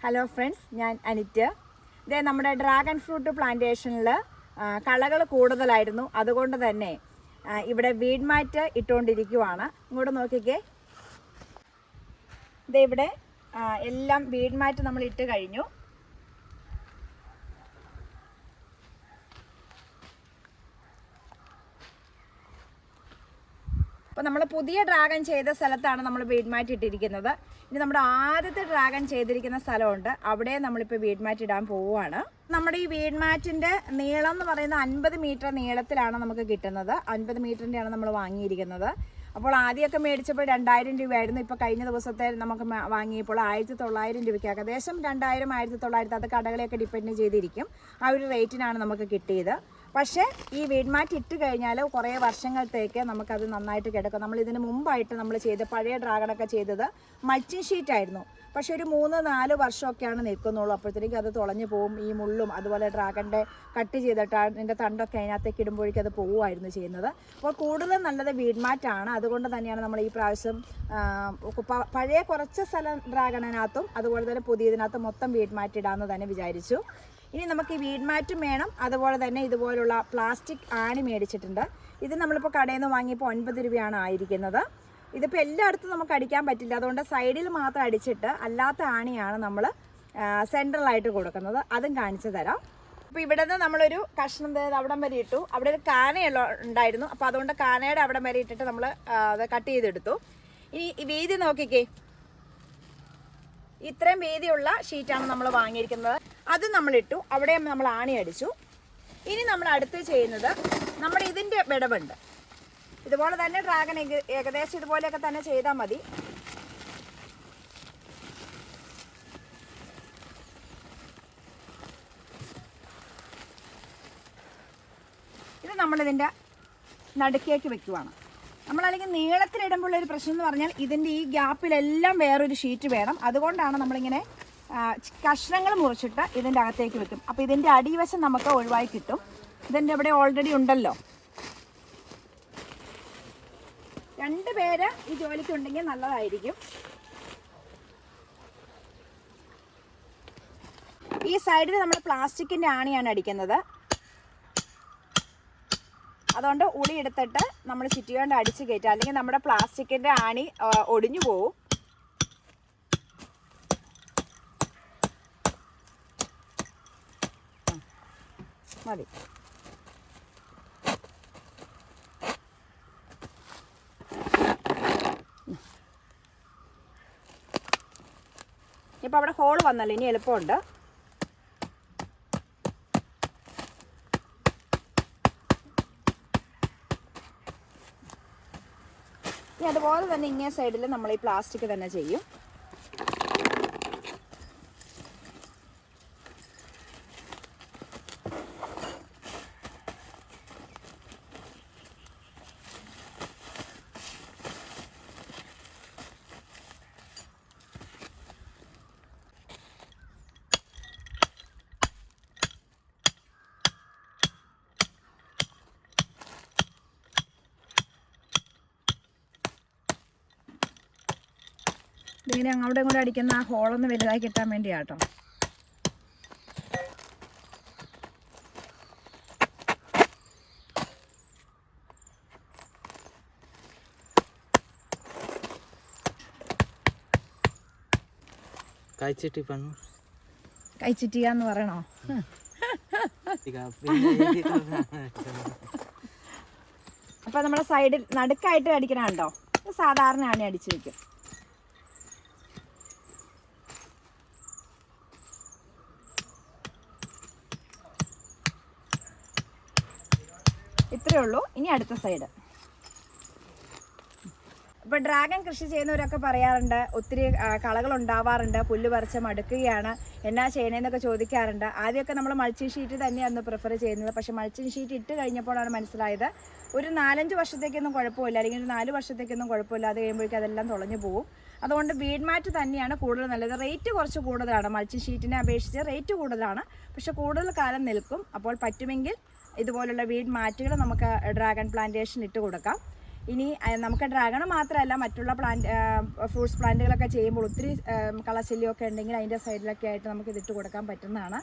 Hello friends, ഞാൻ അനിറ്റ്. ഇതേ നമ്മുടെ ഡ്രാഗൺ ഫ്രൂട്ട് പ്ലാന്റേഷനിൽ കളകൾ കൂടുതലായിരുന്നു. അതുകൊണ്ട് തന്നെ ഇവിടെ വീഡ് മാറ്റ് ഇട്ടുകൊണ്ടിരിക്കുവാണ്. ഇങ്ങോട്ട് നോക്കിക്കേ, ഇതേ ഇവിടെ എല്ലാം വീഡ് മാറ്റ് നമ്മൾ ഇട്ട് കഴിഞ്ഞു. അപ്പോൾ നമ്മൾ പുതിയ ഡ്രാഗൺ ചെയ്ത സ്ഥലത്താണ് നമ്മൾ വീഡ് മാറ്റ് ഇട്ടിരിക്കുന്നത്. ഇനി നമ്മുടെ ആദ്യത്തെ ഡ്രാഗൺ ചെയ്തിരിക്കുന്ന സ്ഥലമുണ്ട്, അവിടെ നമ്മളിപ്പോൾ വീഡ് മാറ്റ് ഇടാൻ പോവുകയാണ്. നമ്മുടെ ഈ വീഡ് മാറ്റിൻ്റെ നീളം എന്ന് പറയുന്നത് 50 മീറ്റർ നീളത്തിലാണ് നമുക്ക് കിട്ടുന്നത്. 50 മീറ്ററിൻ്റെയാണ് നമ്മൾ വാങ്ങിയിരിക്കുന്നത്. അപ്പോൾ ആദ്യമൊക്കെ മേടിച്ചപ്പോൾ 2000 രൂപയായിരുന്നു. ഇപ്പോൾ കഴിഞ്ഞ ദിവസത്തെ നമുക്ക് വാങ്ങിയപ്പോൾ 1900 രൂപയ്ക്ക്, ഏകദേശം 2000, 1900, അത് കടകളെയൊക്കെ ഡിപ്പെൻഡ് ചെയ്തിരിക്കും. ആ ഒരു റേറ്റിനാണ് നമുക്ക് കിട്ടിയത്. പക്ഷേ ഈ വീഡ് മാറ്റ് ഇട്ട് കഴിഞ്ഞാൽ കുറേ വർഷങ്ങളത്തേക്ക് നമുക്കത് നന്നായിട്ട് കിടക്കും. നമ്മൾ ഇതിന് മുമ്പായിട്ട് നമ്മൾ ചെയ്ത് പഴയ ഡ്രാഗണൊക്കെ ചെയ്തത് മൾച്ചിങ് ഷീറ്റായിരുന്നു. പക്ഷെ ഒരു 3-4 വർഷമൊക്കെയാണ് നിൽക്കുന്നുള്ളൂ. അപ്പോഴത്തേക്കും അത് തുളഞ്ഞു പോകും. ഈ മുള്ളും അതുപോലെ ഡ്രാഗണിൻ്റെ കട്ട് ചെയ്തിട്ട് അതിൻ്റെ തണ്ടൊക്കെ അതിനകത്തേക്ക് ഇടുമ്പോഴേക്കും അത് പോവുമായിരുന്നു ചെയ്യുന്നത്. അപ്പോൾ കൂടുതൽ നല്ലത് വീഡ് മാറ്റാണ്. അതുകൊണ്ട് തന്നെയാണ് നമ്മൾ ഈ പ്രാവശ്യം പഴയ കുറച്ച് സ്ഥലം ഡ്രാഗണിനകത്തും അതുപോലെ തന്നെ പുതിയതിനകത്തും മൊത്തം വീഡ് മാറ്റ് ഇടാമെന്ന് തന്നെ വിചാരിച്ചു. ഇനി നമുക്ക് ഈ വീഡ് മാറ്റും വേണം. അതുപോലെ തന്നെ ഇതുപോലുള്ള പ്ലാസ്റ്റിക് ആണി മേടിച്ചിട്ടുണ്ട്. ഇത് നമ്മളിപ്പോൾ കടയിൽ നിന്ന് വാങ്ങിയപ്പോൾ 9 രൂപയാണ് ആയിരിക്കുന്നത്. ഇതിപ്പോൾ എല്ലായിടത്തും നമുക്ക് അടിക്കാൻ പറ്റില്ല. അതുകൊണ്ട് സൈഡിൽ മാത്രം അടിച്ചിട്ട് അല്ലാത്ത ആണിയാണ് നമ്മൾ സെൻട്രലായിട്ട് കൊടുക്കുന്നത്. അതും കാണിച്ചു തരാം. അപ്പോൾ ഇവിടെ നിന്ന് നമ്മളൊരു കഷ്ണം അവിടം വരെ ഇട്ടു. അവിടെ ഒരു കാനയുള്ള ഉണ്ടായിരുന്നു. അപ്പോൾ അതുകൊണ്ട് കാനയുടെ അവിടം വരെ ഇട്ടിട്ട് നമ്മൾ അത് കട്ട് ചെയ്തെടുത്തു. ഇനി ഈ വീതി നോക്കിക്കേ, ഇത്രയും വീതിയുള്ള ഷീറ്റാണ് നമ്മൾ വാങ്ങിയിരിക്കുന്നത്. അത് നമ്മളിട്ടു, അവിടെ നമ്മൾ ആണി അടിച്ചു. ഇനി നമ്മൾ അടുത്ത് ചെയ്യുന്നത്, നമ്മുടെ ഇതിൻ്റെ വിടവുണ്ട്. ഇതുപോലെ തന്നെ ഡ്രാഗൺ ഏകദേശം ഇതുപോലെയൊക്കെ തന്നെ ചെയ്താൽ മതി. ഇത് നമ്മളിതിൻ്റെ നടുക്കേക്ക് വെക്കുവാണ്. നമ്മളല്ലെങ്കിൽ നീളത്തിലിടുമ്പോൾ ഒരു പ്രശ്നം എന്ന് പറഞ്ഞാൽ ഇതിൻ്റെ ഈ ഗ്യാപ്പിലെല്ലാം വേറൊരു ഷീറ്റ് വേണം. അതുകൊണ്ടാണ് നമ്മളിങ്ങനെ കഷ്ണങ്ങൾ മുറിച്ചിട്ട് ഇതിൻ്റെ അകത്തേക്ക് വെക്കും. അപ്പോൾ ഇതിൻ്റെ അടിവശം നമുക്ക് ഒഴിവായി കിട്ടും. ഇതിൻ്റെ ഇവിടെ ഓൾറെഡി ഉണ്ടല്ലോ. 2 പേര് ഈ ജോലിക്കുണ്ടെങ്കിൽ നല്ലതായിരിക്കും. ഈ സൈഡിൽ നമ്മൾ പ്ലാസ്റ്റിക്കിൻ്റെ ആണിയാണ് അടിക്കുന്നത്. അതുകൊണ്ട് ഉളി എടുത്തിട്ട് നമ്മൾ ചുറ്റിക്കൊണ്ട് അടിച്ച് കയറ്റുക, അല്ലെങ്കിൽ നമ്മുടെ പ്ലാസ്റ്റിക്കിൻ്റെ ആണി ഒടിഞ്ഞു പോവും. മതി. ഇപ്പം അവിടെ ഹോൾ വന്നല്ലോ, ഇനി എളുപ്പമുണ്ട്. ഇനി അതുപോലെ തന്നെ ഇങ്ങേ സൈഡിൽ നമ്മൾ ഈ പ്ലാസ്റ്റിക് തന്നെ ചെയ്യും. ഇതിങ്ങനെ അങ്ങോട്ടും ഇങ്ങോട്ടും അടിക്കുന്ന ആ ഹോളൊന്ന് വലുതായി കിട്ടാൻ വേണ്ടിയാട്ടോ. കഴിച്ചിട്ടിയാന്ന് പറയണോ? അപ്പൊ നമ്മുടെ സൈഡിൽ നടുക്കായിട്ട് അടിക്കണുണ്ടോ? സാധാരണ ആണി അടിച്ചു വെക്കും. ഇത്രയേ ഉള്ളൂ. ഇനി അടുത്ത സൈഡ്. ഇപ്പോൾ ഡ്രാഗൺ കൃഷി ചെയ്യുന്നവരൊക്കെ പറയാറുണ്ട്, ഒത്തിരി കളകൾ ഉണ്ടാവാറുണ്ട്, പുല്ല് പറിച്ച് മടുക്കുകയാണ്, എന്നാ ചെയ്യണേന്നൊക്കെ ചോദിക്കാറുണ്ട്. ആദ്യമൊക്കെ നമ്മൾ മൾച്ചിങ് ഷീറ്റ് തന്നെയാണ് പ്രിഫർ ചെയ്യുന്നത്. പക്ഷേ മൾച്ചിങ് ഷീറ്റ് ഇട്ട് കഴിഞ്ഞപ്പോഴാണ് മനസ്സിലായത് ഒരു 4-5 വർഷത്തേക്കൊന്നും കുഴപ്പമില്ല, അല്ലെങ്കിൽ ഒരു 4 വർഷത്തേക്കൊന്നും കുഴപ്പമില്ല. അത് കഴിയുമ്പോഴേക്കും അതെല്ലാം തുളഞ്ഞു പോകും. അതുകൊണ്ട് വീഡ് മാറ്റ് തന്നെയാണ് കൂടുതൽ നല്ലത്. റേറ്റ് കുറച്ച് കൂടുതലാണ്, മൾച്ചിങ് ഷീറ്റിനെ അപേക്ഷിച്ച് റേറ്റ് കൂടുതലാണ്. പക്ഷെ കൂടുതൽ കാലം നിൽക്കും. അപ്പോൾ പറ്റുമെങ്കിൽ ഇതുപോലുള്ള വീഡ് മാറ്റുകൾ നമുക്ക് ഡ്രാഗൺ പ്ലാന്റേഷൻ ഇട്ട് കൊടുക്കാം. ഇനി നമുക്ക് ഡ്രാഗൺ മാത്രമല്ല മറ്റുള്ള ഫ്രൂട്ട്സ് പ്ലാന്റുകളൊക്കെ ചെയ്യുമ്പോൾ ഒത്തിരി കളശല്യമൊക്കെ ഉണ്ടെങ്കിൽ അതിൻ്റെ സൈഡിലൊക്കെ ആയിട്ട് നമുക്ക് ഇതിട്ട് കൊടുക്കാൻ പറ്റുന്നതാണ്.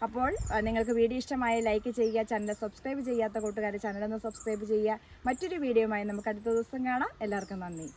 അപ്പോൾ നിങ്ങൾക്ക് വീഡിയോ ഇഷ്ടമായി ലൈക്ക് ചെയ്യുക, ചാനൽ സബ്സ്ക്രൈബ് ചെയ്യാത്ത കൂട്ടുകാർ ചാനലൊന്ന് സബ്സ്ക്രൈബ് ചെയ്യുക. മറ്റൊരു വീഡിയോയുമായി നമുക്ക് അടുത്ത ദിവസം കാണാം. എല്ലാവർക്കും നന്ദി.